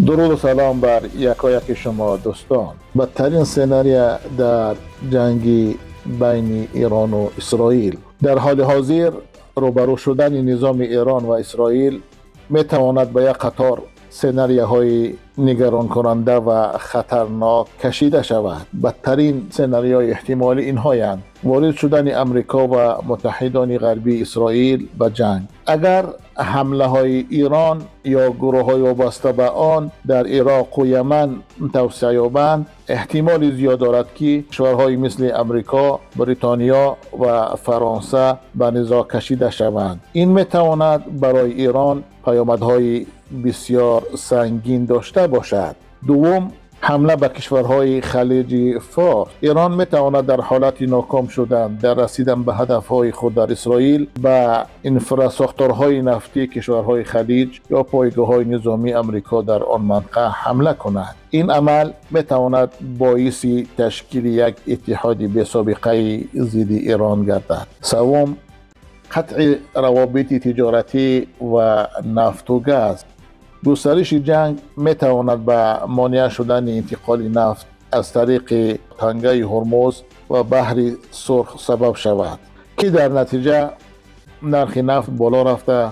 درود و سلام بر یکایک شما دوستان. بدترین سناریو در جنگ بین ایران و اسرائیل. در حال حاضر روبرو شدن نظام ایران و اسرائیل می تواند به یک قطار سناریوهای نگران کننده و خطرناک کشیده شود. بدترین سناریوهای احتمالی اینهایند: وارد شدن امریکا و متحدان غربی اسرائیل به جنگ. اگر حمله های ایران یا گروه های وابسته به آن در عراق و یمن توسعه یابند، احتمال زیاد دارد که کشورهای مثل امریکا، بریتانیا و فرانسه به نزاع کشیده شوند. این می تواند برای ایران پیامدهای بسیار سنگین داشته باشد. دوم، حمله به کشورهای خلیج فارس. ایران می تواند در حالت ناکام شدن در رسیدن به هدفهای خود در اسرائیل به انفراستراکچورهای نفتی کشورهای خلیج یا پایگاه‌های نظامی امریکا در آن منطقه حمله کند. این عمل می تواند باعث تشکیل یک اتحاد بی‌سابقه ضد ایران گردد. سوم، قطع روابط تجارتی و نفت و گاز. گسترش جنگ می تواند به مانع شدن انتقال نفت از طریق تنگه هرمز و بحر سرخ سبب شود که در نتیجه نرخ نفت بالا رفته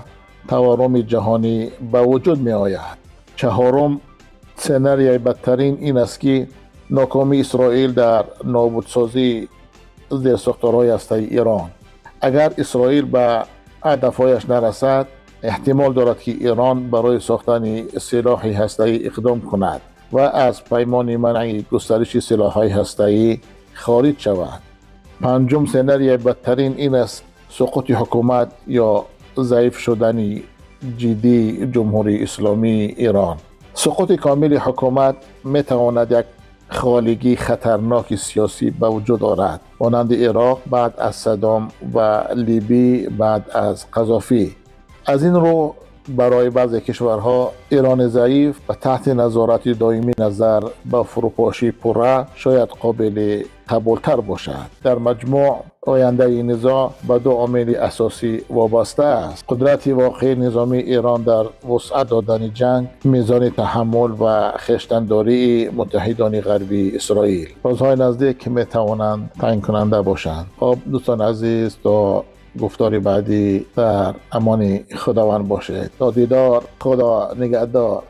تورم جهانی به وجود می آید. چهارم، سناریوی بدترین این است که ناکامی اسرائیل در نابودسازی زیرساختارهای هسته‌ای ایران. اگر اسرائیل به هدفهایش نرسد، احتمال دارد که ایران برای ساختن سلاح هسته‌ای اقدام کند و از پیمان منع گسترش سلاح‌های هسته‌ای خارج شود. پنجم سناریوی بدترین این است: سقوط حکومت یا ضعیف شدن جدی جمهوری اسلامی ایران. سقوط کامل حکومت می تواند یک خالگی خطرناک سیاسی به وجود آورد، مانند عراق بعد از صدام و لیبی بعد از قذافی. از این رو برای بعضی کشورها ایران ضعیف و تحت نظارت دائمی نظر به فروپاشی پره شاید قابل قبولتر باشد. در مجموع آینده این نزاع به دو عامل اساسی وابسته است: قدرت واقعی نظامی ایران در وسعت دادن جنگ، میزان تحمل و خویشتن‌داری متحدان غربی اسرائیل. روزهای نزدیک می توانند تعیین کننده باشند. خب دوستان عزیز، تا گفتار بعدی در امان خداوند باشید. تا دیدار، خدا نگهدار.